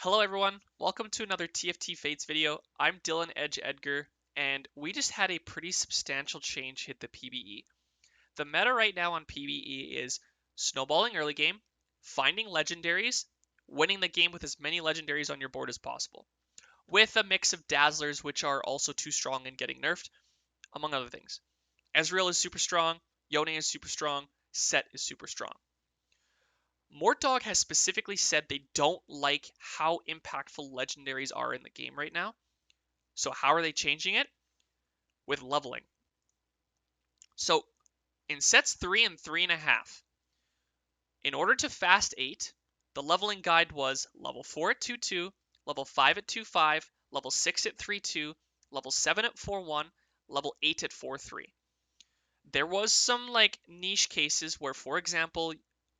Hello everyone, welcome to another TFT Fates video. I'm Dylan Edge Edgar, and we just had a pretty substantial change hit the PBE. The meta right now on PBE is snowballing early game, finding legendaries, winning the game with as many legendaries on your board as possible, with a mix of dazzlers which are also too strong and getting nerfed, among other things. Ezreal is super strong, Yone is super strong, Set is super strong. Mortdog has specifically said they don't like how impactful legendaries are in the game right now. So how are they changing it? With leveling. So in sets 3 and 3.5, in order to fast 8, the leveling guide was level 4 at 2.2, level 5 at 2.5, level 6 at 3.2, level 7 at 4.1, level 8 at 4.3. There was some niche cases where, for example,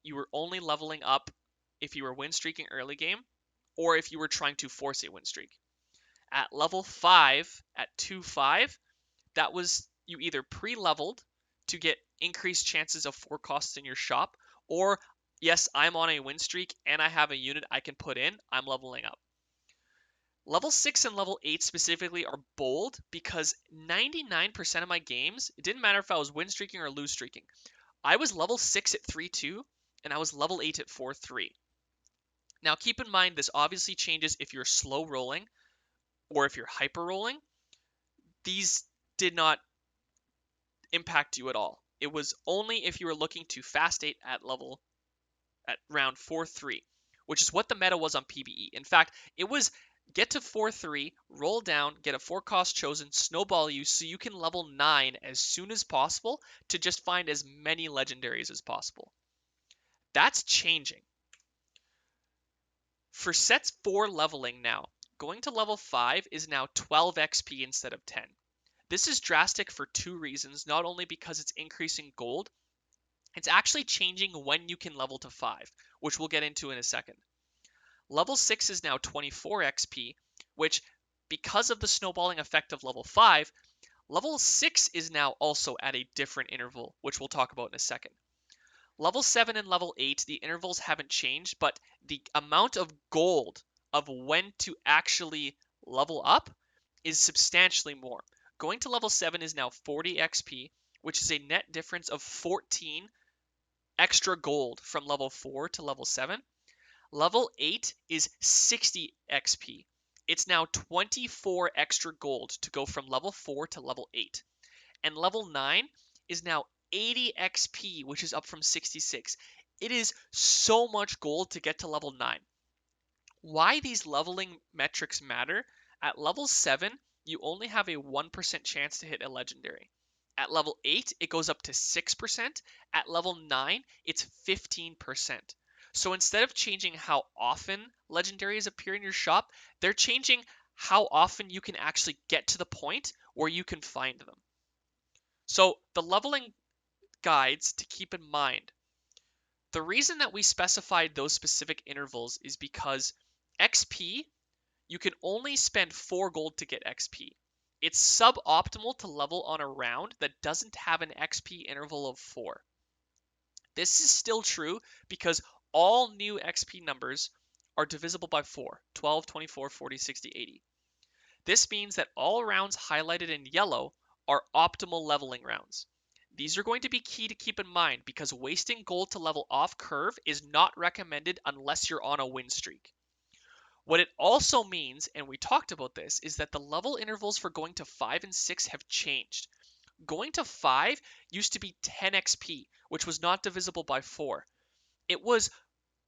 you were only leveling up if you were win streaking early game, or if you were trying to force a win streak. At level 5, at 2.5, that was you either pre-leveled to get increased chances of forecasts in your shop, or yes, I'm on a win streak and I have a unit I can put in, I'm leveling up. Level 6 and level 8 specifically are bold because 99% of my games, it didn't matter if I was win streaking or lose streaking, I was level 6 at 3.2 and I was level 8 at 4.3. Now keep in mind this obviously changes if you're slow rolling or if you're hyper rolling. These did not impact you at all. It was only if you were looking to fast 8 at round 4.3, which is what the meta was on PBE. In fact, it was get to 4.3, roll down, get a 4 cost chosen, snowball you so you can level 9 as soon as possible to just find as many legendaries as possible. That's changing. For sets 4 leveling now, going to level 5 is now 12 XP instead of 10. This is drastic for two reasons, not only because it's increasing gold, it's actually changing when you can level to 5, which we'll get into in a second. Level 6 is now 24 XP, which, because of the snowballing effect of level 5, level 6 is now also at a different interval, which we'll talk about in a second. Level 7 and level 8, the intervals haven't changed, but the amount of gold of when to actually level up is substantially more. Going to level 7 is now 40 XP, which is a net difference of 14 extra gold from level 4 to level 7. Level 8 is 60 XP. It's now 24 extra gold to go from level 4 to level 8. And level 9 is now 80 XP, which is up from 66. It is so much gold to get to level 9. Why these leveling metrics matter? At level 7, you only have a 1% chance to hit a legendary. At level 8, it goes up to 6%. At level 9, it's 15%. So instead of changing how often legendaries appear in your shop, they're changing how often you can actually get to the point where you can find them. So the leveling guides to keep in mind. The reason that we specified those specific intervals is because XP, you can only spend 4 gold to get XP. It's suboptimal to level on a round that doesn't have an XP interval of 4. This is still true because all new XP numbers are divisible by 4, 12, 24, 40, 60, 80. This means that all rounds highlighted in yellow are optimal leveling rounds. These are going to be key to keep in mind because wasting gold to level off curve is not recommended unless you're on a win streak. What it also means, and we talked about this, is that the level intervals for going to 5 and 6 have changed. Going to 5 used to be 10 XP, which was not divisible by 4. It was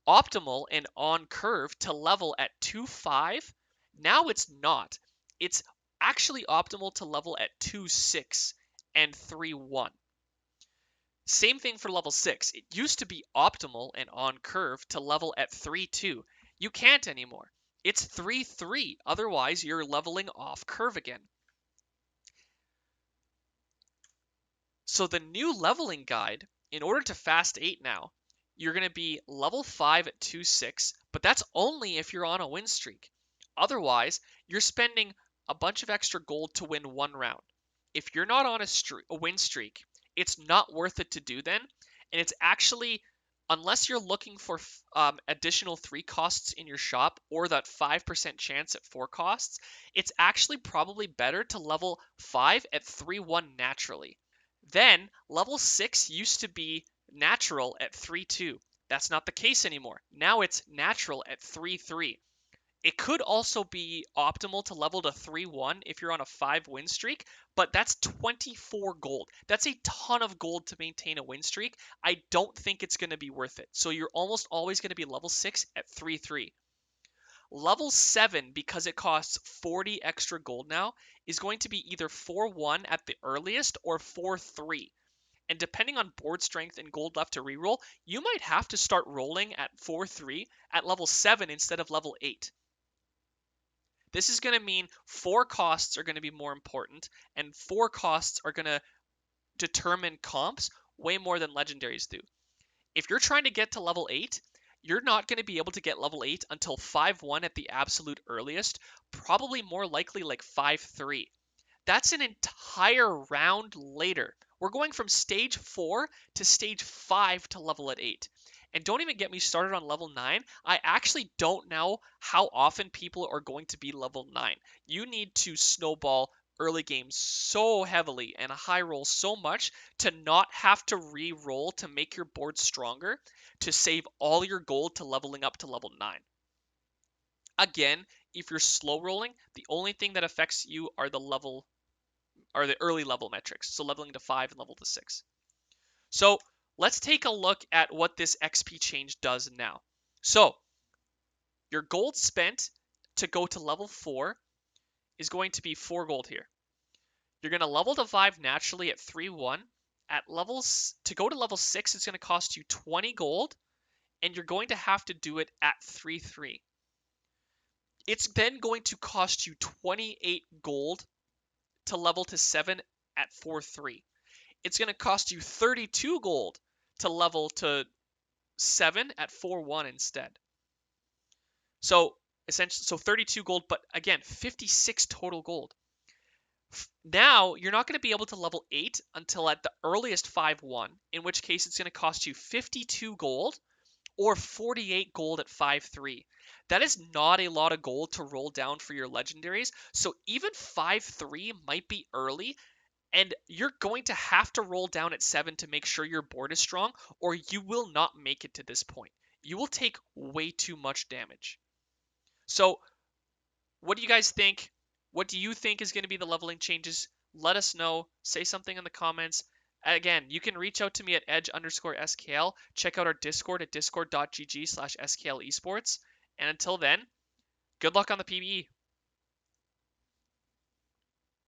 optimal and on curve to level at 2.5. Now it's not. It's actually optimal to level at 2.6 and 3.1. Same thing for level 6. It used to be optimal and on curve to level at 3.2. You can't anymore. It's 3.3. Otherwise, you're leveling off curve again. So the new leveling guide, in order to fast 8 now, you're going to be level 5 at 2.6, but that's only if you're on a win streak. Otherwise, you're spending a bunch of extra gold to win one round. If you're not on a win streak, it's not worth it to do then, and it's actually Unless you're looking for additional 3 costs in your shop or that 5% chance at 4 costs, it's actually probably better to level 5 at 3-1 naturally. Then level 6 used to be natural at 3-2. That's not the case anymore. Now it's natural at 3-3. It could also be optimal to level to 3-1 if you're on a 5-win streak, but that's 24 gold. That's a ton of gold to maintain a win streak. I don't think it's going to be worth it. So you're almost always going to be level 6 at 3-3. Level 7, because it costs 40 extra gold now, is going to be either 4-1 at the earliest or 4-3. And depending on board strength and gold left to reroll, you might have to start rolling at 4-3 at level 7 instead of level 8. This is going to mean 4 costs are going to be more important, and 4 costs are going to determine comps way more than legendaries do. If you're trying to get to level 8, you're not going to be able to get level 8 until 5-1 at the absolute earliest, probably more likely like 5-3. That's an entire round later. We're going from stage 4 to stage 5 to level at 8. And don't even get me started on level 9. I actually don't know how often people are going to be level 9. You need to snowball early game so heavily and high roll so much to not have to re-roll to make your board stronger to save all your gold to leveling up to level 9. Again, if you're slow rolling, the only thing that affects you are the early level metrics, so leveling to 5 and level to 6. So let's take a look at what this XP change does now. So your gold spent to go to level 4 is going to be 4 gold here. You're going to level to 5 naturally at 3-1. To go to level 6, it's going to cost you 20 gold, and you're going to have to do it at 3-3. It's then going to cost you 28 gold to level to 7 at 4-3. It's going to cost you 32 gold to level to 7 at 4-1 instead. So essentially, 32 gold, but again, 56 total gold. Now, you're not going to be able to level 8 until at the earliest 5-1, in which case it's going to cost you 52 gold or 48 gold at 5-3. That is not a lot of gold to roll down for your legendaries, so even 5-3 might be early, and you're going to have to roll down at 7 to make sure your board is strong, or you will not make it to this point. You will take way too much damage. So, what do you guys think? What do you think is going to be the leveling changes? Let us know. Say something in the comments. Again, you can reach out to me at edge_SKL. Check out our Discord at discord.gg/SKL Esports. And until then, good luck on the PBE.